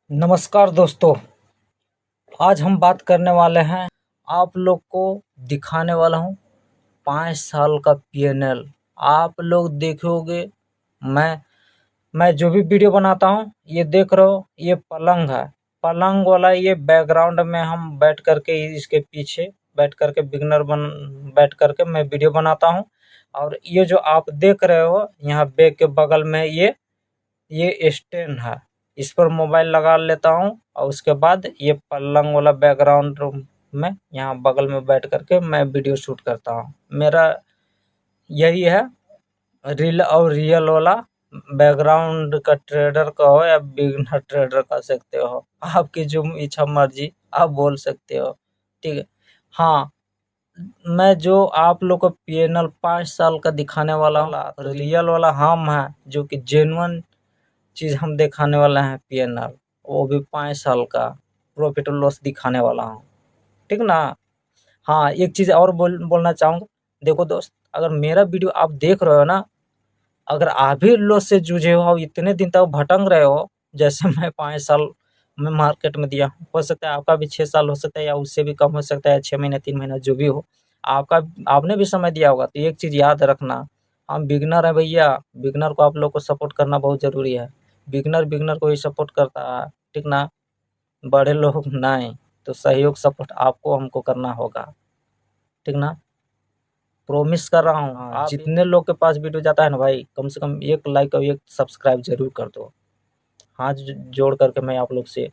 नमस्कार दोस्तों। आज हम बात करने वाले हैं, आप लोग को दिखाने वाला हूँ 5 साल का पीएनएल। आप लोग देखोगे, मैं जो भी वीडियो बनाता हूँ, ये देख रहे हो, ये पलंग है। पलंग वाला ये बैकग्राउंड में हम बैठ करके, इसके पीछे बैठ करके बैठ करके मैं वीडियो बनाता हूँ। और ये जो आप देख रहे हो यहाँ बैग के बगल में, ये स्टैंड है। इस पर मोबाइल लगा लेता हूँ और उसके बाद ये पलंग वाला बैकग्राउंड में यहाँ बगल में बैठ करके मैं वीडियो शूट करता हूँ। मेरा यही है, रील और रियल वाला बैकग्राउंड का ट्रेडर कहो या बिगनर ट्रेडर कह सकते हो, आपकी जो इच्छा मर्जी आप बोल सकते हो। ठीक है। हाँ, मैं जो आप लोग को पीएनएल 5 साल का दिखाने वाला हूँ, रियल वाला हम है, जो कि जेन्युइन चीज़ हम दिखाने वाले हैं पीएनआर, वो भी 5 साल का प्रॉफिट और लॉस दिखाने वाला हूँ। ठीक ना। हाँ, एक चीज़ और बोलना चाहूँगा। देखो दोस्त, अगर मेरा वीडियो आप देख रहे हो ना, अगर आप भी लॉस से जूझे हो, इतने दिन तक भटक रहे हो, जैसे मैं 5 साल में मार्केट में दिया, हो सकता है आपका भी 6 साल हो सकता है, या उससे भी कम हो सकता है, 6 महीने 3 महीना जो भी हो, आपका आपने भी समय दिया होगा। तो एक चीज़ याद रखना, हम बिगनर हैं भैया, बिगनर को आप लोग को सपोर्ट करना बहुत ज़रूरी है। बिगनर बिगनर को ही सपोर्ट करता है, ठीक ना। बड़े लोग नहीं, तो सहयोग सपोर्ट आपको हमको करना होगा, ठीक ना। प्रॉमिस कर रहा हूँ। आप जितने लोग के पास वीडियो जाता है ना भाई, कम से कम एक लाइक और एक सब्सक्राइब जरूर कर दो। हाथ जोड़ करके मैं आप लोग से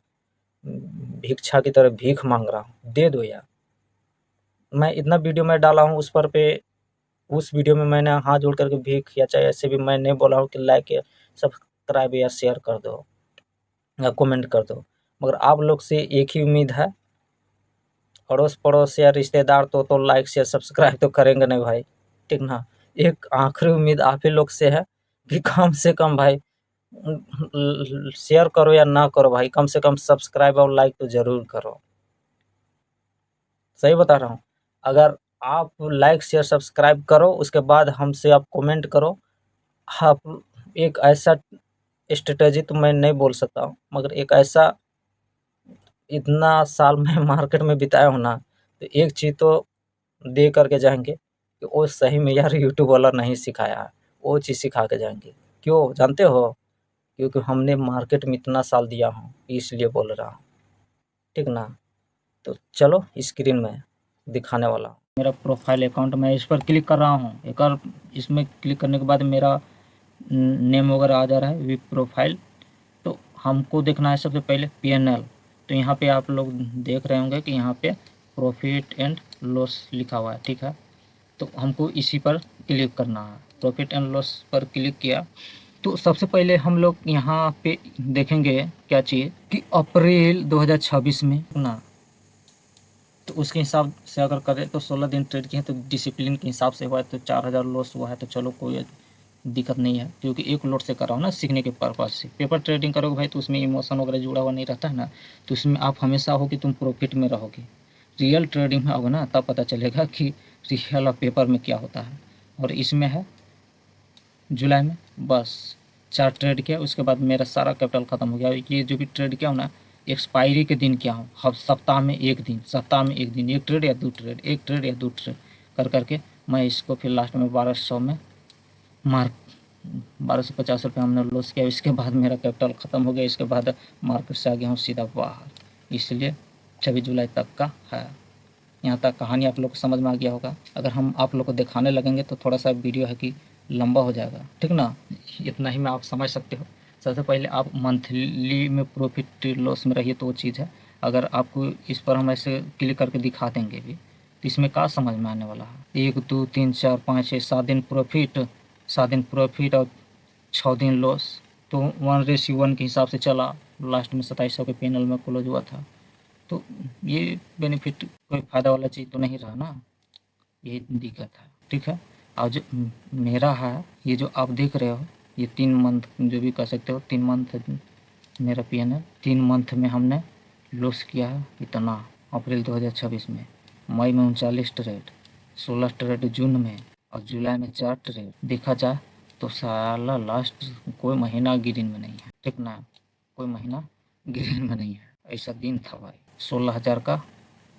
भिक्षा की तरह भीख मांग रहा हूँ, दे दो यार। मैं इतना वीडियो में डाला हूँ, उस वीडियो में मैंने हाथ जोड़ करके भीख, या चाहे ऐसे भी मैं नहीं बोला हूँ कि लाइक या सब्सक्राइब या शेयर कर दो या कमेंट कर दो। मगर आप लोग से एक ही उम्मीद है, अड़ोस पड़ोस या रिश्तेदार तो लाइक शेयर सब्सक्राइब तो करेंगे नहीं भाई, ठीक ना। एक आखिरी उम्मीद आप ही लोग से है कि कम से कम भाई शेयर करो या ना करो भाई, कम से कम सब्सक्राइब और लाइक तो जरूर करो। सही बता रहा हूँ। अगर आप लाइक शेयर सब्सक्राइब करो, उसके बाद हमसे आप कमेंट करो। आप एक ऐसा स्ट्रेटेजी तो मैं नहीं बोल सकता हूँ, मगर एक ऐसा, इतना साल में मार्केट में बिताया हूँ ना, तो एक चीज़ तो दे करके जाएंगे कि वो सही में यार यूट्यूब वाला नहीं सिखाया है, वो चीज़ सिखा के जाएंगे। क्यों जानते हो? क्योंकि हमने मार्केट में इतना साल दिया हूँ, इसलिए बोल रहा हूँ, ठीक ना। तो चलो स्क्रीन में दिखाने वाला हूँ मेरा प्रोफाइल अकाउंट। मैं इस पर क्लिक कर रहा हूँ, एक और इसमें क्लिक करने के बाद मेरा नेम वगैरह आ जा रहा है, वी प्रोफाइल। तो हमको देखना है सबसे पहले पीएनएल। तो यहाँ पे आप लोग देख रहे होंगे कि यहाँ पे प्रॉफिट एंड लॉस लिखा हुआ है, ठीक है। तो हमको इसी पर क्लिक करना है। प्रॉफिट एंड लॉस पर क्लिक किया तो सबसे पहले हम लोग यहाँ पे देखेंगे क्या चीज़ कि अप्रैल 2026 में ना, तो उसके हिसाब से अगर करें तो 16 दिन ट्रेड किए हैं, तो डिसिप्लिन के हिसाब से हुआ है, तो 4000 लॉस हुआ है। तो चलो कोई दिक्कत नहीं है, क्योंकि एक लोड से कर रहा हूँ ना, सीखने के पर्पज से। पेपर ट्रेडिंग करोगे भाई तो उसमें इमोशन वगैरह जुड़ा हुआ नहीं रहता है ना, तो उसमें आप हमेशा हो कि तुम प्रॉफिट में रहोगे। रियल ट्रेडिंग में आओगे ना, तब पता चलेगा कि रियल और पेपर में क्या होता है। और इसमें है जुलाई में बस 4 ट्रेड किया, उसके बाद मेरा सारा कैपिटल ख़त्म हो गया। ये जो भी ट्रेड किया हूँ ना, एक्सपायरी के दिन क्या हूँ, सप्ताह में एक दिन, एक ट्रेड या दो ट्रेड, एक ट्रेड या दो ट्रेड कर करके मैं इसको फिर लास्ट में 1200 में मार्क 1250 रुपये हमने लॉस किया। इसके बाद मेरा कैपिटल ख़त्म हो गया, इसके बाद मार्केट से आ गया हूँ सीधा बाहर। इसलिए 26 जुलाई तक का है। यहाँ तक कहानी आप लोग को समझ में आ गया होगा। अगर हम आप लोग को दिखाने लगेंगे तो थोड़ा सा वीडियो है कि लंबा हो जाएगा, ठीक ना। इतना ही में आप समझ सकते हो। सबसे पहले आप मंथली में प्रॉफिट लॉस में रहिए, तो वो चीज़ है। अगर आपको इस पर हम ऐसे क्लिक करके दिखा देंगे भी, तो इसमें क्या समझ में आने वाला है। 1 2 3 4 5 6 7 दिन प्रॉफिट, 7 दिन प्रॉफिट और 6 दिन लॉस। तो 1:1 के हिसाब से चला। लास्ट में 2700 के पैनल में क्लोज हुआ था। तो ये बेनिफिट कोई फ़ायदा वाला चीज़ तो नहीं रहा ना, यही दिक्कत है, ठीक है। और जो मेरा है, ये जो आप देख रहे हो, ये 3 मंथ जो भी कह सकते हो, 3 मंथ मेरा पीएनएल, 3 मंथ में हमने लॉस किया है इतना। अप्रैल 2026 में, मई में 39 ट्रेड, 16 ट्रेड जून में, और जुलाई में 4 ट्रेड। देखा जाए तो साला लास्ट कोई महीना ग्रीन में नहीं है, ठीक ना, कोई महीना ग्रीन में नहीं है। ऐसा दिन था भाई, 16,000 का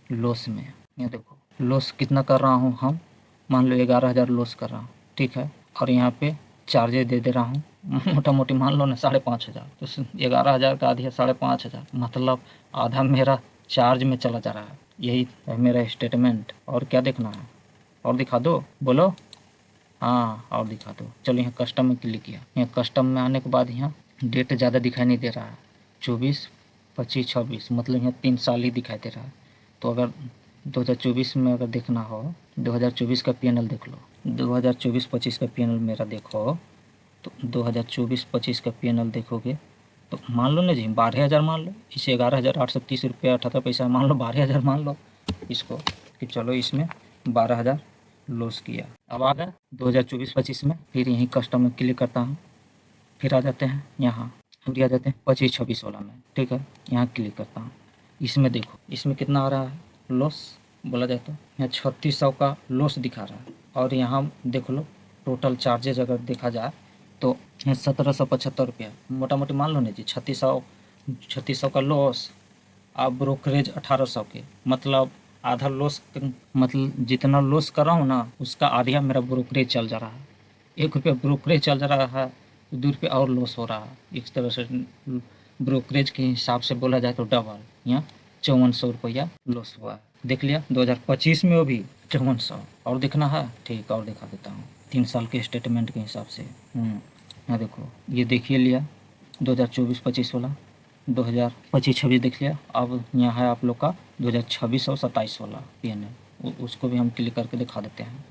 लॉस में। यहाँ देखो लॉस कितना कर रहा हूँ हम, मान लो 11,000 लॉस कर रहा हूँ, ठीक है। और यहाँ पे चार्जेज दे रहा हूँ मोटा मोटी मान लो ना 5,500। तो 11,000 का आधी है 5,500, मतलब आधा मेरा चार्ज में चला जा रहा है। यही है मेरा स्टेटमेंट। और क्या देखना है, और दिखा दो, बोलो। हाँ और दिखा दो। चलो यहाँ कस्टम में क्लिक किया। यहाँ कस्टम में आने के बाद यहाँ डेट ज़्यादा दिखाई नहीं दे रहा है, 24, 25, 26, मतलब यहाँ 3 साल ही दिखाई दे रहा है। तो अगर 2024 में अगर देखना हो, 2024 का पीएनएल देख लो, 2024-25 का पीएनएल मेरा देखो, तो 2024-25 का पीएनएल देखोगे तो मान लो ना जी 12,000 मान लो, इसे 11,830 रुपया 78 पैसा मान लो, 12,000 मान लो इसको, कि चलो इसमें 12,000 लॉस किया। अब आ गए 2024-25 में, फिर यहीं कस्टम में क्लिक करता हूँ, फिर आ जाते हैं यहाँ, फिर आ जाते हैं 25-26 वाला में, ठीक है। यहाँ क्लिक करता हूँ, इसमें देखो इसमें कितना आ रहा है लॉस, बोला जाए तो यहाँ 3,600 का लॉस दिखा रहा है। और यहाँ देख लो टोटल चार्जेज अगर देखा जाए तो यहाँ 1,775 रुपया, मोटा मोटी मान लो ना जी 3600 का लॉस। अब ब्रोकरेज 1,800 के, मतलब आधा लॉस, मतलब जितना लॉस कर रहा हूँ ना उसका आधा मेरा ब्रोकरेज चल जा रहा है। 1 रुपया ब्रोकरेज चल जा रहा है, 2 रुपये और लॉस हो रहा है। इस तरह से ब्रोकरेज के हिसाब से बोला जाए तो डबल, यहाँ 5,400 रुपया लॉस हुआ है। देख लिया 2025 में वो भी 5,400। और दिखना है, ठीक, और दिखा देता हूँ 3 साल के स्टेटमेंट के हिसाब से। यहाँ देखो ये देखिए लिया 2024-25 वाला, 2025-26 देख लिया। अब यहाँ है आप लोग का 2026 और 27 वाला पीएनएल, उसको भी हम क्लिक करके दिखा देते हैं।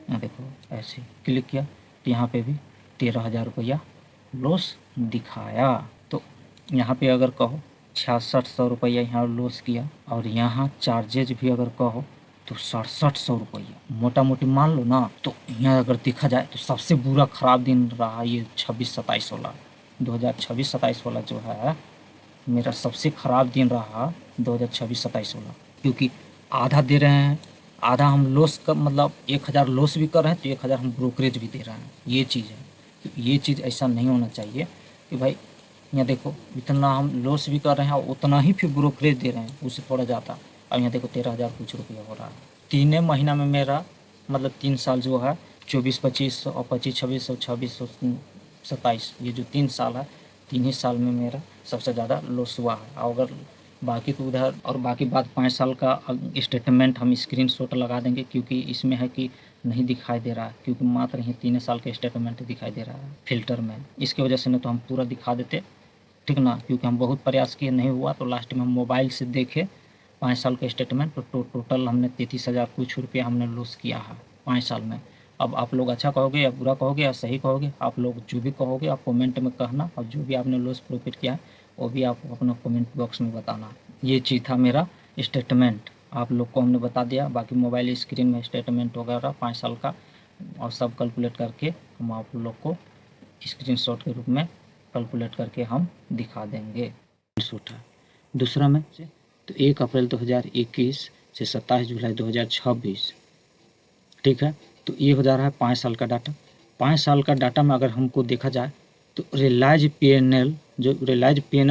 यहाँ देखो ऐसे क्लिक किया तो यहाँ पे भी 13,000 रुपया लॉस दिखाया। तो यहाँ पे अगर कहो 6,600 रुपया यहाँ लॉस किया, और यहाँ चार्जेज भी अगर कहो तो 6,700 रुपया, मोटा मोटी मान लो ना। तो यहाँ अगर देखा जाए तो सबसे बुरा ख़राब दिन रहा ये 26-27 वाला। 2026-27 वाला जो है मेरा सबसे ख़राब दिन रहा 2026-27 वाला, क्योंकि आधा दे रहे हैं, आधा हम लॉस का, मतलब 1,000 लॉस भी कर रहे हैं तो 1,000 हम ब्रोकरेज भी दे रहे हैं। ये चीज़ है, तो ये चीज़ ऐसा नहीं होना चाहिए कि भाई यहाँ देखो इतना हम लॉस भी कर रहे हैं और उतना ही फिर ब्रोकरेज दे रहे हैं, उससे थोड़ा ज़्यादा। और यहाँ देखो 13,000 कुछ रुपया हो रहा है। 3 महीना में मेरा, मतलब 3 साल जो है 24-25 और 25-26 और 26-27, ये जो 3 साल है, 3 ही साल में मेरा सबसे ज़्यादा लॉस हुआ है। और अगर बाकी तो उधर, और बाकी बात 5 साल का स्टेटमेंट हम स्क्रीनशॉट लगा देंगे, क्योंकि इसमें है कि नहीं दिखाई दे रहा है, क्योंकि मात्र ही 3 साल का स्टेटमेंट दिखाई दे रहा है फिल्टर में। इसकी वजह से नहीं तो हम पूरा दिखा देते, ठीक ना, क्योंकि हम बहुत प्रयास किए नहीं हुआ, तो लास्ट में हम मोबाइल से देखे 5 साल का स्टेटमेंट, तो टोटल हमने 33,000 कुछ रुपया हमने लॉस किया है 5 साल में। अब आप लोग अच्छा कहोगे या बुरा कहोगे या सही कहोगे, आप लोग जो भी कहोगे आप कमेंट में कहना, और जो भी आपने लॉस प्रॉफिट किया है वो भी आप अपना कमेंट बॉक्स में बताना। ये चीज़ था मेरा स्टेटमेंट, आप लोग को हमने बता दिया। बाकी मोबाइल स्क्रीन में स्टेटमेंट वगैरह 5 साल का और सब कैलकुलेट करके हम आप लोग को स्क्रीनशॉट के रूप में कैलकुलेट करके हम दिखा देंगे। दूसरा में से तो 1 अप्रैल 2021 से 27 जुलाई 2026, ठीक है। तो ये हो जा रहा है 5 साल का डाटा। 5 साल का डाटा में अगर हमको देखा जाए तो रिलायंस पीएनएल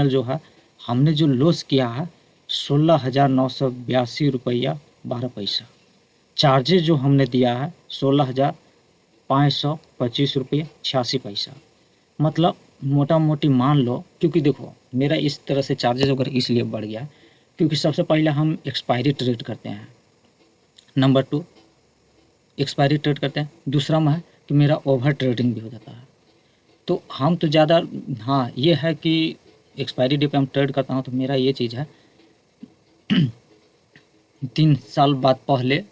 जो है हमने जो लॉस किया है 16,982 रुपया 12 पैसा। चार्जेज जो हमने दिया है 16,525 रुपये 86 पैसा। मतलब मोटा मोटी मान लो, क्योंकि देखो मेरा इस तरह से चार्जेज अगर इसलिए बढ़ गया क्योंकि सबसे पहले हम एक्सपायरी ट्रेड करते हैं, नंबर 2 एक्सपायरी ट्रेड करते हैं, दूसरा में है कि मेरा ओवर ट्रेडिंग भी हो जाता है। तो हम तो ज़्यादा, हाँ ये है कि एक्सपायरी डे पे हम ट्रेड करता हूँ, तो मेरा ये चीज़ है 3 साल बाद पहले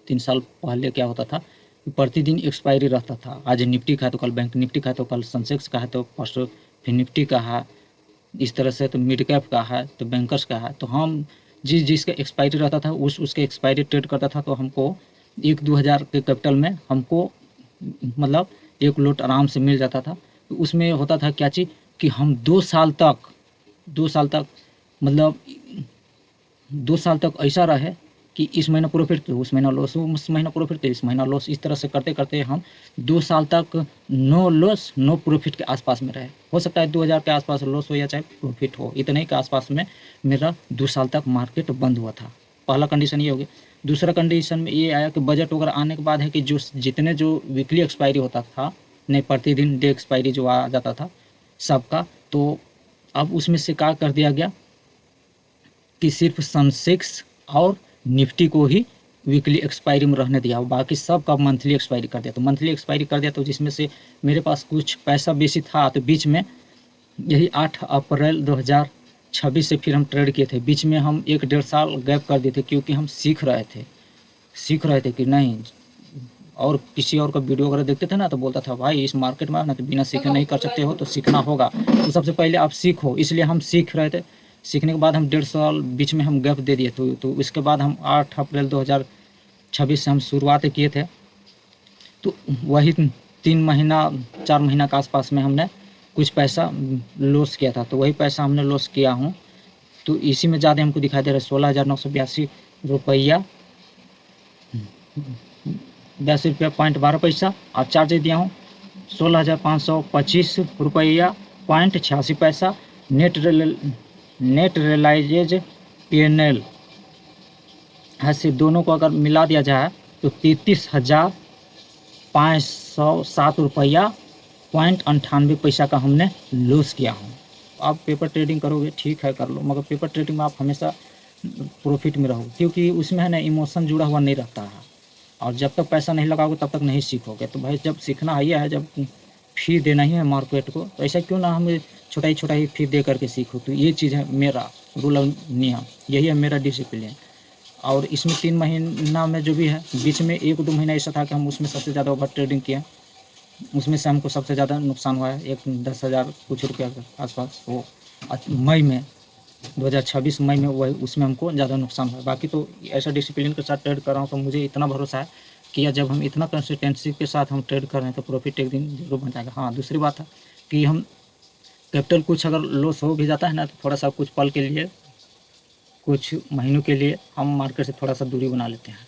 3 साल पहले क्या होता था कि प्रतिदिन एक्सपायरी रहता था। आज निफ्टी का है तो कल बैंक निफ्टी का है, तो कल सेंसेक्स का है तो परसों फिर निफ्टी का है, इस तरह से तो मिड कैप का है तो बैंकर्स का है। तो हम जिसका एक्सपायरी रहता था उसके एक्सपायरी ट्रेड करता था, तो हमको 1-2 हज़ार के कैपिटल में हमको मतलब एक लोट आराम से मिल जाता था। तो उसमें होता था क्या चीज़ कि हम 2 साल तक मतलब 2 साल तक ऐसा रहे कि इस महीना प्रॉफिट तो उस महीना लॉस, उस महीना प्रॉफिट तो इस महीना लॉस, इस तरह से करते करते हम 2 साल तक नो लॉस नो प्रॉफिट के आसपास में रहे। हो सकता है 2000 के आसपास लॉस हो या चाहे प्रॉफिट हो, इतने के आसपास में मेरा 2 साल तक मार्केट बंद हुआ था। पहला कंडीशन ये हो गया। दूसरा कंडीशन में ये आया कि बजट वगैरह आने के बाद है कि जो जितने जो वीकली एक्सपायरी होता था, नहीं प्रतिदिन डे एक्सपायरी जो आ जाता था सबका, तो अब उसमें से क्या कर दिया गया कि सिर्फ सेंसेक्स और निफ्टी को ही वीकली एक्सपायरी में रहने दिया, बाकी सब का मंथली एक्सपायरी कर दिया। तो मंथली एक्सपायरी कर दिया तो जिसमें से मेरे पास कुछ पैसा बेसी था, तो बीच में यही 8 अप्रैल 2026 से फिर हम ट्रेड किए थे। बीच में हम 1-1.5 साल गैप कर दिए थे, क्योंकि हम सीख रहे थे कि नहीं, और किसी और का वीडियो वगैरह देखते थे ना, तो बोलता था भाई इस मार्केट में ना तो बिना सीखे नहीं कर सकते हो, तो सीखना होगा, तो सबसे पहले आप सीखो। इसलिए हम सीख रहे थे। सीखने के बाद हम 1.5 साल बीच में हम गैप दे दिए, तो इसके बाद हम 8 अप्रैल 2026 से हम शुरुआत किए थे। तो वही 3 महीना 4 महीना के आसपास में हमने कुछ पैसा लॉस किया था, तो वही पैसा हमने लॉस किया हूँ। तो इसी में ज़्यादा हमको दिखाई दे रहा है 16,982 रुपया 82 रुपया पॉइंट 12 पैसा, और चार्जेज दिया हूँ 16,525 रुपया पॉइंट 86 पैसा। नेट रियलाइजेज PNL ऐसे दोनों को अगर मिला दिया जाए तो 33,507 रुपया पॉइंट 98 पैसा का हमने लॉस किया हूँ। आप पेपर ट्रेडिंग करोगे ठीक है कर लो, मगर पेपर ट्रेडिंग में आप हमेशा प्रॉफिट में रहोगे, क्योंकि उसमें है ना इमोशन जुड़ा हुआ नहीं रहता है, और जब तक पैसा नहीं लगाओगे तब तक नहीं सीखोगे। तो भाई जब सीखना ही है, जब फी देना ही है मार्केट को, तो ऐसा क्यों ना हमें छोटा ही फी दे करके सीखो। तो ये चीज़ है मेरा रूल और नियम, यही है मेरा डिसिप्लिन। और इसमें 3 महीना में जो भी है, बीच में 1-2 महीना ऐसा था कि हम उसमें सबसे ज़्यादा ओवर ट्रेडिंग किया, उसमें से हमको सबसे ज़्यादा नुकसान हुआ है, 10,000 कुछ रुपया के आसपास। वो मई में 2026 मई में वही उसमें हमको ज़्यादा नुकसान हुआ। बाकी तो ऐसा डिसिप्लिन के साथ ट्रेड कर रहा हूँ, तो मुझे इतना भरोसा है कि जब हम इतना कंसिस्टेंसी के साथ हम ट्रेड कर रहे हैं तो प्रॉफिट एक दिन जरूर बन जाएगा। हाँ, दूसरी बात है कि हम कैपिटल कुछ अगर लॉस हो भी जाता है ना, तो थोड़ा सा कुछ पल के लिए, कुछ महीनों के लिए हम मार्केट से थोड़ा सा दूरी बना लेते हैं।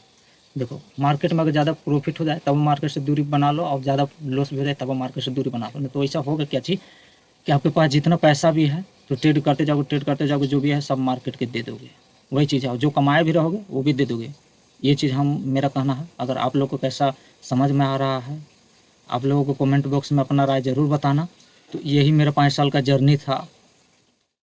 देखो, मार्केट में अगर ज़्यादा प्रॉफिट हो जाए तब मार्केट से दूरी बना लो, और ज़्यादा लॉस भी हो जाए तब मार्केट से दूरी बना लो। नहीं तो ऐसा होगा क्या चीज़ कि आपके पास जितना पैसा भी है तो ट्रेड करते जाओगे, जो भी है सब मार्केट के दे दोगे। वही चीज़ है, जो कमाए भी रहोगे वो भी दे दोगे। ये चीज़ मेरा कहना है। अगर आप लोगों को कैसा समझ में आ रहा है, आप लोगों को कमेंट बॉक्स में अपना राय ज़रूर बताना। तो यही मेरा 5 साल का जर्नी था